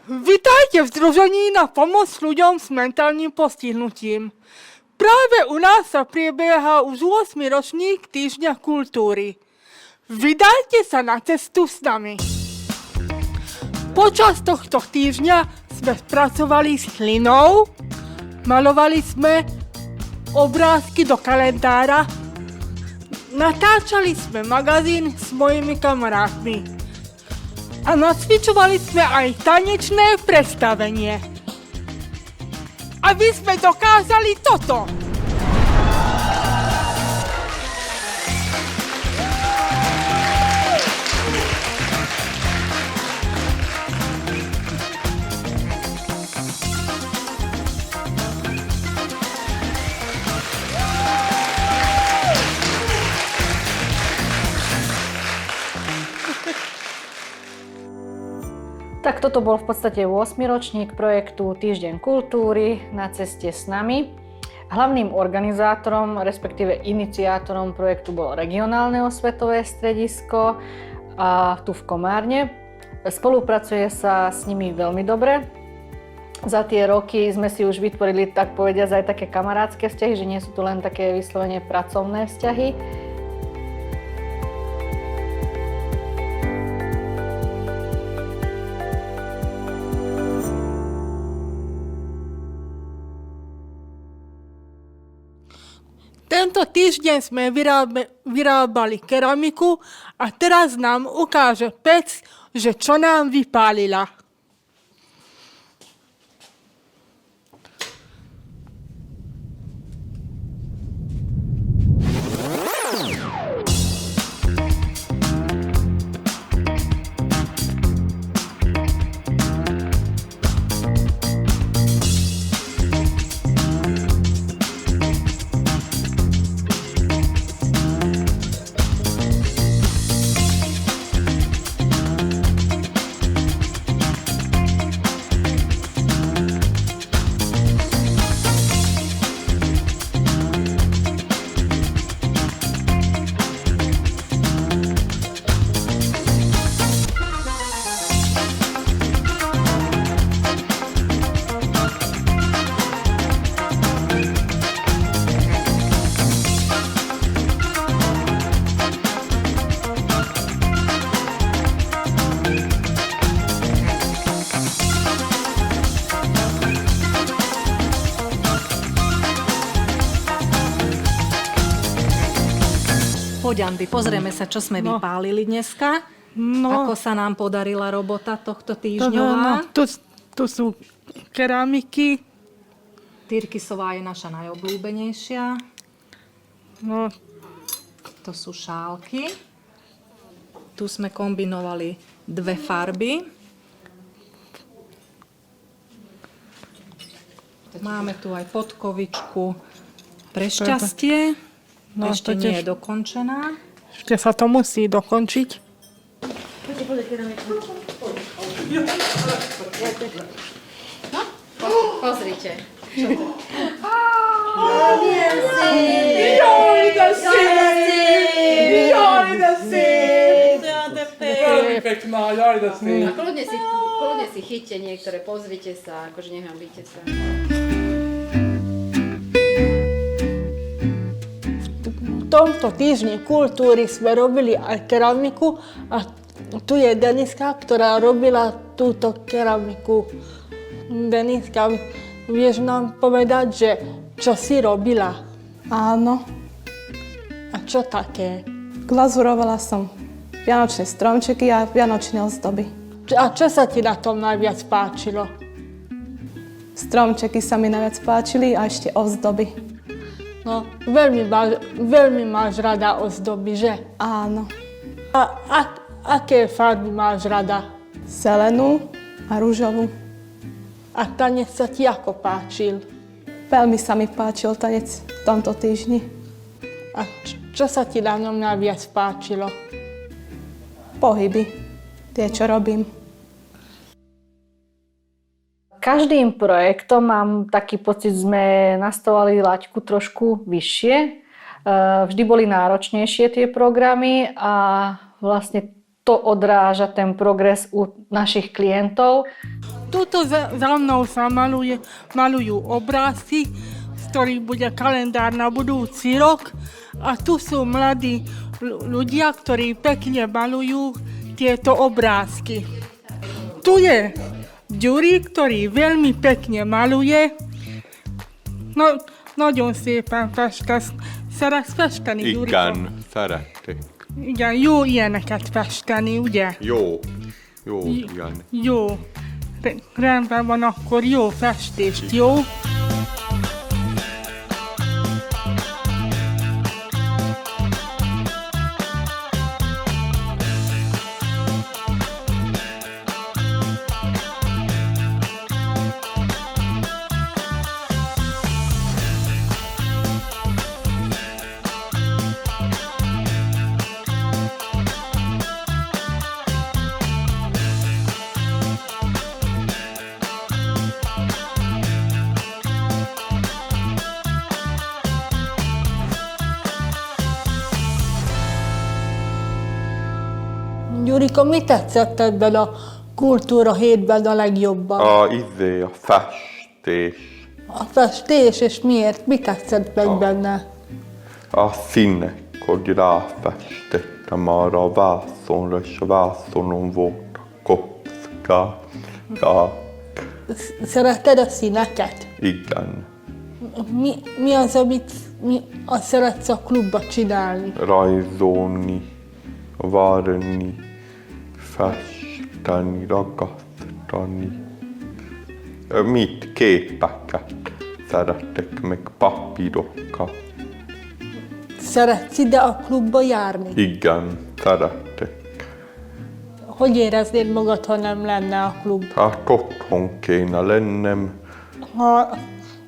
Vitajte v Združení na pomoc ľuďom s mentálnym postihnutím. Práve u nás sa prebieha už 8. ročník Týždňa kultúry. Vydajte sa na cestu s nami. Počas tohto týždňa sme pracovali s hlinou, malovali sme obrázky do kalendára, natáčali sme magazín s mojimi kamarátmi. A nacvičovali sme aj tanečné predstavenie. Aby sme dokázali toto. Tak toto bol v podstate 8. ročník projektu Týždeň kultúry na ceste s nami. Hlavným organizátorom, respektíve iniciátorom projektu bolo regionálne osvetové stredisko tu v Komárne. Spolupracuje sa s nimi veľmi dobre. Za tie roky sme si už vytvorili, tak povediac, aj také kamarátske vzťahy, že nie sú to len také vyslovene pracovné vzťahy. Tento týždeň sme vyrábali keramiku a teraz nám ukáže pec, že čo nám vypálila. Poď, Andy, pozrieme sa, čo sme vypálili dneska. Ako sa nám podarila robota tohto týždňová. Tu sú keramiky. Tyrkysová je naša najobľúbenejšia. No. To sú šálky. Tu sme kombinovali dve farby. Máme tu aj podkovičku pre šťastie. No, ešte nie je dokončená. Ešte sa to musí dokončiť. Pozrite. Kľudne si chyťte niektoré, pozrite sa, akože nehambíte sa. V tomto týždni kultúry sme robili aj keramiku a tu je Deniska, ktorá robila túto keramiku. Deniska, vieš nám povedať, že čo si robila? Áno. A čo také? Glazurovala som vianočné stromčeky a vianočné ozdoby. A čo sa ti na tom najviac páčilo? Stromčeky sa mi najviac páčili a ešte ozdoby. No, veľmi máš rada ozdoby, že? Áno. A aké farby máš rada? Zelenú a ružovú. A tanec sa ti ako páčil? Veľmi sa mi páčil tanec v tomto týždni. A čo sa ti na ňom najviac páčilo? Pohyby. Tie, čo robím. Každým projektom mám taký pocit, sme nastavovali laťku trošku vyššie Vždy boli náročnejšie tie programy a vlastne to odráža ten progres u našich klientov. Tuto za mnou sa malujú obrázky, z ktorých bude kalendár na budúci rok. A tu sú mladí ľudia, ktorí pekne malujú tieto obrázky. Tu je Gyuri, ktorý veľmi pekne maluje. No, nagyon szépen festesz. Szeretsz festeni, Gyurika? Igen, szerették. Igen, jó ilyeneket festeni, ugye? Jó, igen. Jó. Rendben van, akkor jó festést, jó? Gyurika, mi tetszett ebben a kultúra hétben a legjobban? A festés. A festés, és miért? Mi tetszett meg benne? A színek, hogy ráfestettem arra a vászonra, és a vászonon voltak kockák. Szereted a színeket? Igen. Mi az, amit azt szeretsz a klubba csinálni? Rajzolni, varni, festeni, ragasztani. Mit? Képeket szeretek, meg papírokat. Szeretsz ide a klubba járni? Igen, szeretek. Hogy éreznéd magad, ha nem lenne a klub? Hát otthon kéne lennem. Ha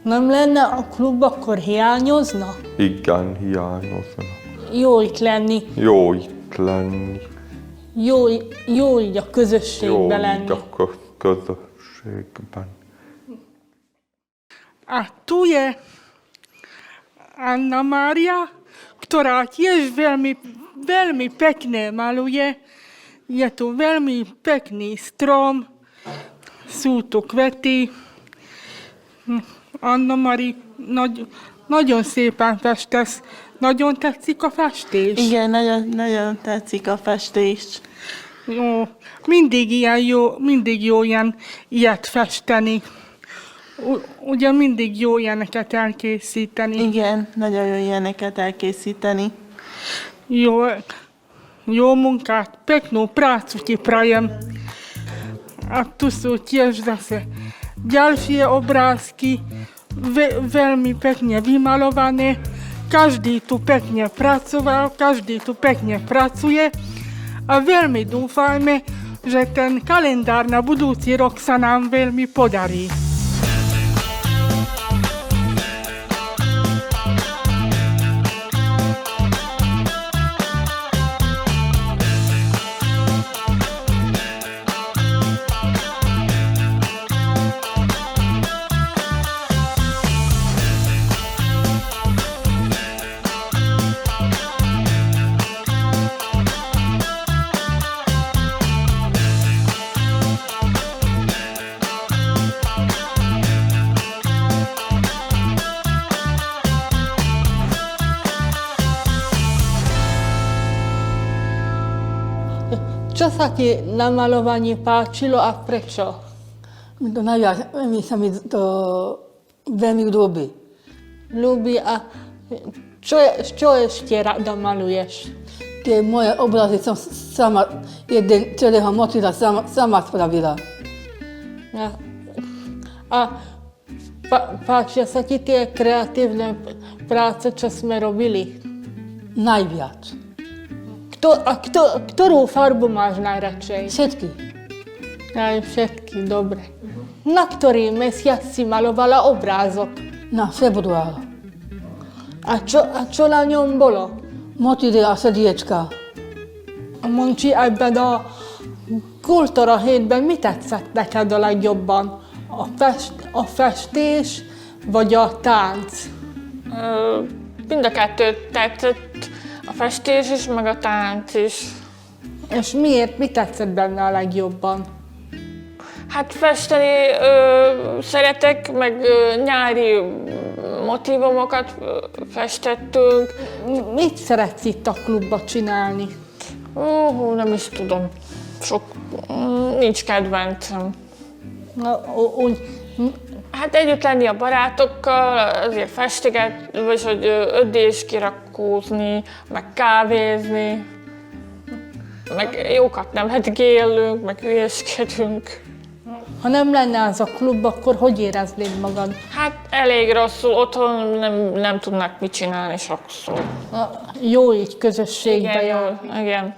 nem lenne a klub, akkor hiányozna? Igen, hiányozna. Jó itt lenni. Jó itt lenni. Jó így a közösségben lenni. Jó így a közösségben. A tu je Anna Mária, ktorá tiež veľmi pekne maluje. Je tu veľmi pekný strom, sú tu kvety. Anna Mari, nagyon szépen festesz. Nagyon tetszik a festés? Igen, nagyon tetszik a festés. Jó, mindig jó ilyet festeni. Ugye mindig jó ilyeneket elkészíteni. Igen, nagyon jó ilyeneket elkészíteni. Jó munkát, peknú prácu ti prajem. A tu sú tiež zase ďalšie obrázky, veľmi pekne vymalované. Každý tu pekne pracoval, každý tu pekne pracuje a veľmi dúfajme, že ten kalendár na budúci rok sa nám veľmi podarí. Čo sa ti na malovaní páčilo a prečo? To najviac, mi sa mi to veľmi ľúbi. Ľúbi a čo ešte rada maluješ? Tie moje obrazy som sama, jeden celého motýla sama spravila. A páčia sa ti tie kreatívne práce, čo sme robili? Najviac. Ktorú farbu máš najradšej? Všetky. Aj všetky, dobre. Na ktorý mesiac si malovala obrázok? Na február. A čo na ňom bolo? Motýly a srdiečka. Mondj, ebben a kultúra hétben mi tetszett neked a legjobban? A festés vagy a tánc? mind a kettő tetszett, a festés is, meg a tánc is. És miért? Mi tetszett benne a legjobban? Hát festeni szeretek, meg nyári motívumokat festettünk. Mit szeretsz itt a klubba csinálni? Nem is tudom. Nincs kedvencem. Úgy, Hát együtt lenni a barátokkal, azért festiget, vagy hogy ödés kirakózni, meg kávézni, meg jókat nevetgélünk, meg hülyéskedünk. ha nem lenne az a klub, akkor hogy éreznéd magad? Hát elég rosszul, otthon nem tudnak mit csinálni sokszor. Jó így közösségbe jár. Igen.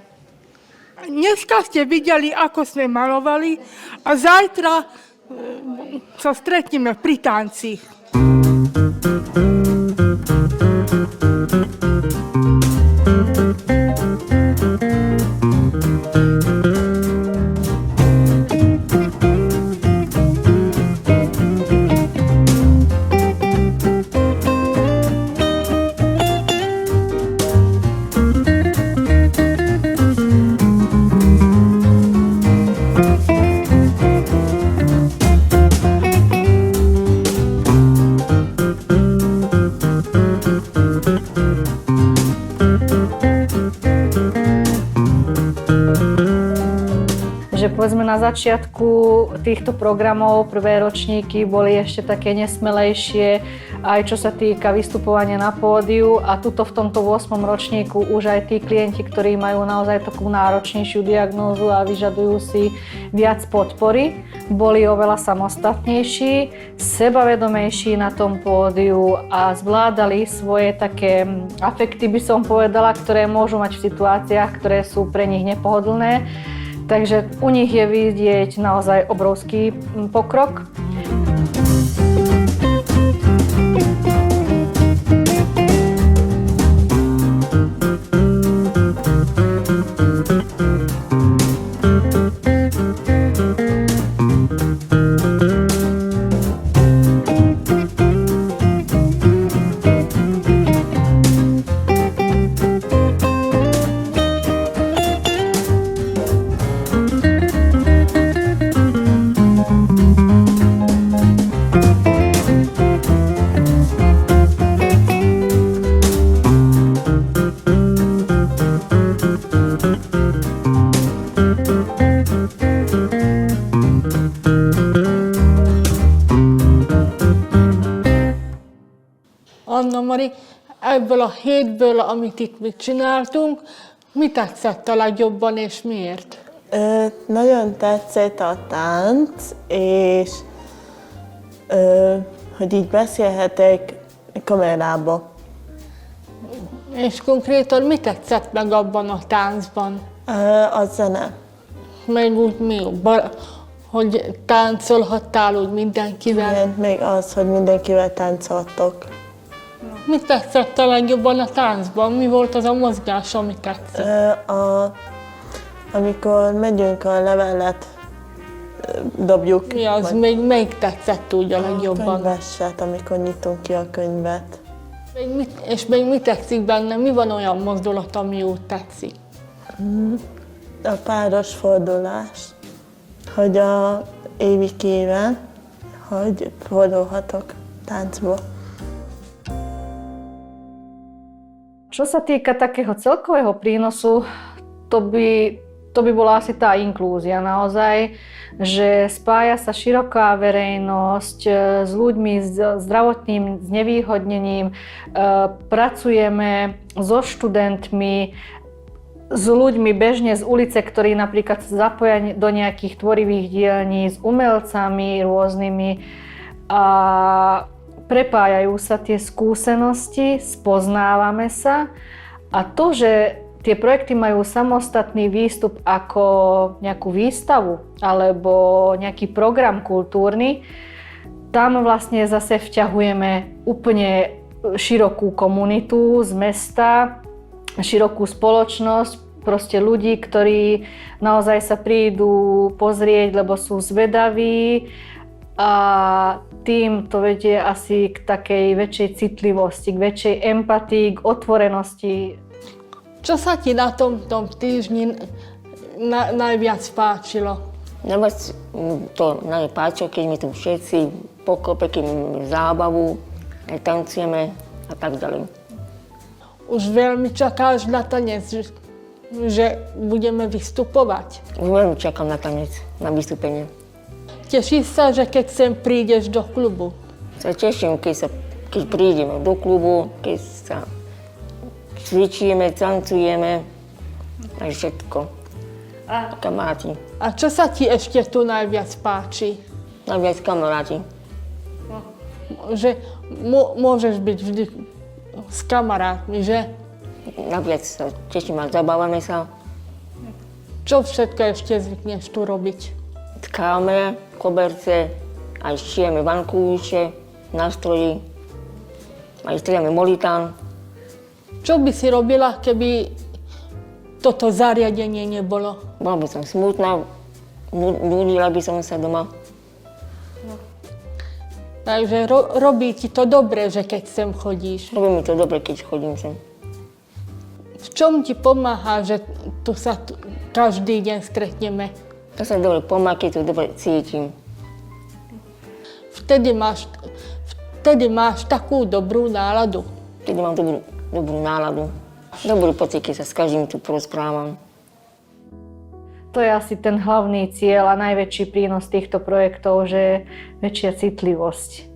Dneska viděli, ako sme malovali a zajtra sa stretneme pri tancích. Že povedzme na začiatku týchto programov prvé ročníky boli ešte také nesmelejšie, aj čo sa týka vystupovania na pódiu, a tuto v tomto 8. ročníku už aj tí klienti, ktorí majú naozaj takú náročnejšiu diagnózu a vyžadujú si viac podpory, boli oveľa samostatnejší, sebavedomejší na tom pódiu a zvládali svoje také afekty, by som povedala, ktoré môžu mať v situáciách, ktoré sú pre nich nepohodlné. Takže u nich je vidieť naozaj obrovský pokrok. Anna-Mari, ebből a hétből, amit itt mi csináltunk, mi tetszett a legjobban és miért? Nagyon tetszett a tánc, és hogy így beszélhetek kamerába. És konkrétan mi tetszett meg abban a táncban? A zene. Meg úgy mi, hogy táncolhattál úgy mindenkivel? Igen, még az, hogy mindenkivel táncoltok. Mi tetszett a legjobban a táncban? Mi volt az a mozgás, ami tetszett? Amikor megyünk a levelet, dobjuk. Mi az, melyik tetszett úgy a legjobban? A könyveset, amikor nyitunk ki a könyvet. És még mi tetszik benne? Mi van olyan mozdulat, ami úgy tetszik? A páros fordulás, hogy a Évikével, hogy fordulhatok táncba. Čo sa týka takého celkového prínosu, to by bola asi tá inklúzia naozaj, že spája sa široká verejnosť s ľuďmi s zdravotným znevýhodnením, pracujeme so študentmi, s ľuďmi bežne z ulice, ktorí napríklad sa zapoja do nejakých tvorivých dielní, s umelcami rôznymi a prepájajú sa tie skúsenosti, spoznávame sa, a to, že tie projekty majú samostatný výstup ako nejakú výstavu alebo nejaký program kultúrny, tam vlastne zase vťahujeme úplne širokú komunitu z mesta, širokú spoločnosť, proste ľudí, ktorí naozaj sa prídu pozrieť, lebo sú zvedaví. A tým to vedie asi k takej väčšej citlivosti, k väčšej empatii, k otvorenosti. Čo sa ti na tomto týždni najviac páčilo? Najviac to páčilo, keď my tu všetci pokope, keď máme zábavu, aj tancujeme a tak ďalej. Už veľmi čakáš na tanec, že budeme vystupovať. Už veľmi čakám na tanec, na vystúpenie. Tešíš sa, že keď sem prídeš do klubu? Sa teším, keď prídeme do klubu, keď sa cvičíme, tancujeme, aj všetko. Kamaráti. A čo sa ti ešte tu najviac páči? Najviac kamaráti. Že môžeš byť vždy s kamarátmi, že? Najviac sa teším a zabávame sa. Čo všetko ešte zvykneš tu robiť? Tkáme, koberce, aj šijeme vankúše, nástroji, aj striame molitán. Čo by si robila, keby toto zariadenie nebolo? Bola by som smutná, nudila by som sa doma. Takže robí ti to dobre, že keď sem chodíš. Robí mi to dobre, keď chodím sem. V čom ti pomáha, že tu sa každý deň stretneme? To sa dobre pomáha, keď to dobre cítim. Vtedy máš takú dobrú náladu. Vtedy mám dobrú náladu. Dobrý pocit, keď sa s každým tu porozprávam. To je asi ten hlavný cieľ a najväčší prínos týchto projektov, že je väčšia citlivosť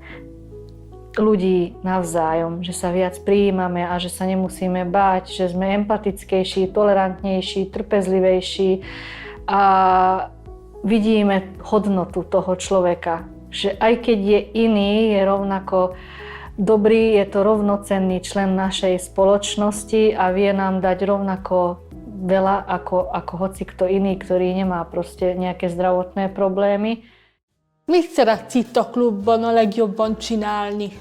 ľudí navzájom, že sa viac prijímame a že sa nemusíme báť, že sme empatickejší, tolerantnejší, trpezlivejší a vidíme hodnotu toho človeka, že aj keď je iný, je rovnako dobrý, je to rovnocenný člen našej spoločnosti a vie nám dať rovnako veľa ako hoci kto iný, ktorý nemá proste nejaké zdravotné problémy. Mit szeretsz itt a klubban a legjobban csinálni?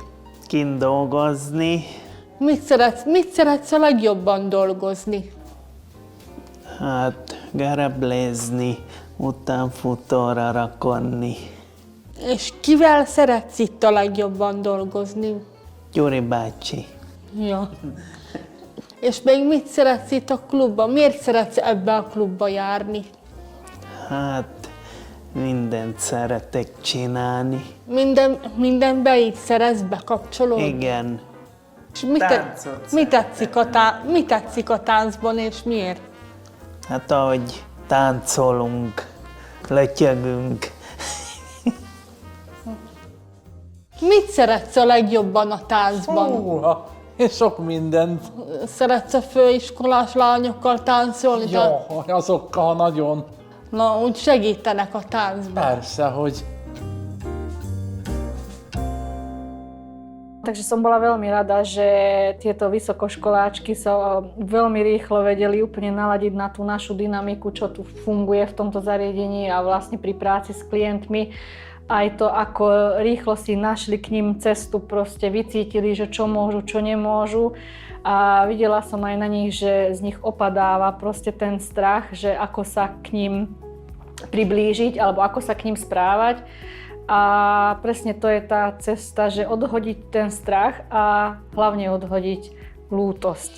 Kint dolgozni. Mit szeretsz a legjobban dolgozni? Hát garablézni, utánfutóra rakodni. És kivel szeretsz itt a legjobban dolgozni? Gyuri bácsi. Ja. És még mit szeretsz itt a klubban? Miért szeretsz ebbe a klubba járni? Hát mindent szeretek csinálni. Mindenbe így szeretsz bekapcsolódni? Igen. És Táncot mi tetszik a táncban, és miért? Hát ahogy táncolunk, lötyögünk. Mit szeretsz a legjobban a táncban? Húha, sok mindent. Szeretsz a főiskolás lányokkal táncolni? Ja, azokkal nagyon. Na, úgy segítenek a táncban. Persze, hogy... Takže som bola veľmi rada, že tieto vysokoškoláčky sa veľmi rýchlo vedeli úplne naladiť na tú našu dynamiku, čo tu funguje v tomto zariadení a vlastne pri práci s klientmi. Aj to, ako rýchlo si našli k ním cestu, proste vycítili, že čo môžu, čo nemôžu. A videla som aj na nich, že z nich opadáva proste ten strach, že ako sa k ním priblížiť alebo ako sa k ním správať. A presne to je tá cesta, že odhodiť ten strach a hlavne odhodiť lútosť.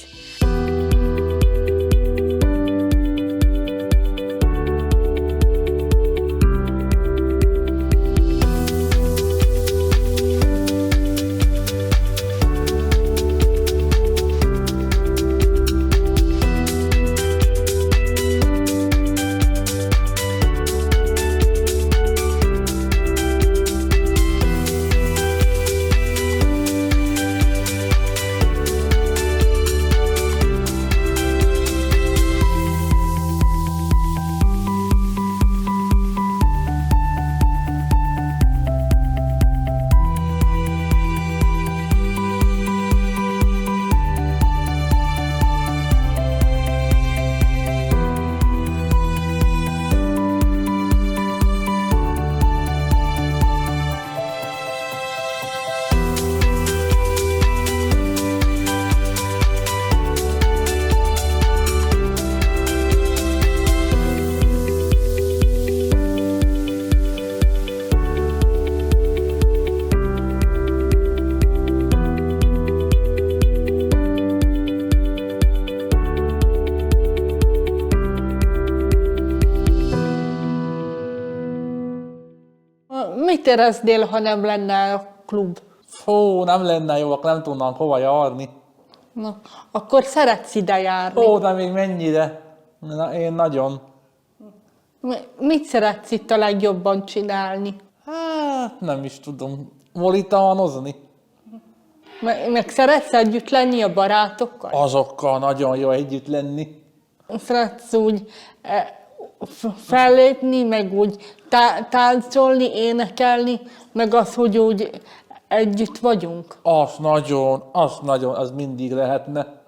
éreznél, ha nem lenne a klub? Fú, nem lenne jó, akkor nem tudnánk hova járni. Na, akkor szeretsz ide járni. Ó, de még mennyire? Na, én nagyon. Mit szeretsz itt a legjobban csinálni? Hát, nem is tudom. Volitánozni? Meg szeretsz együtt lenni a barátokkal? Azokkal nagyon jó együtt lenni. Szeretsz úgy fellépni, meg úgy táncolni, énekelni, meg az, hogy úgy együtt vagyunk? Az az mindig lehetne.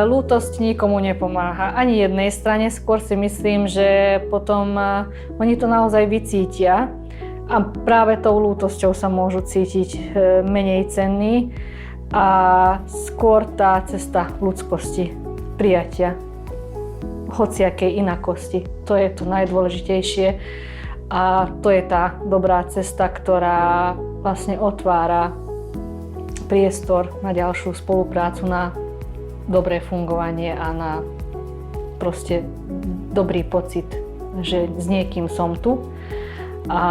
Lútosť nikomu nepomáha, ani jednej strane. Skôr si myslím, že potom oni to naozaj vycítia a práve tou lútosťou sa môžu cítiť menej cenní a skôr tá cesta ľudskosti, prijatia, hociakej inakosti. To je to najdôležitejšie a to je tá dobrá cesta, ktorá vlastne otvára priestor na ďalšiu spoluprácu, na dobré fungovanie a na proste dobrý pocit, že s niekým som tu a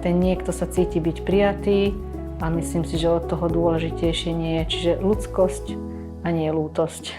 ten niekto sa cíti byť prijatý a myslím si, že od toho dôležitejšie nie je, čiže ľudskosť a nie lútosť.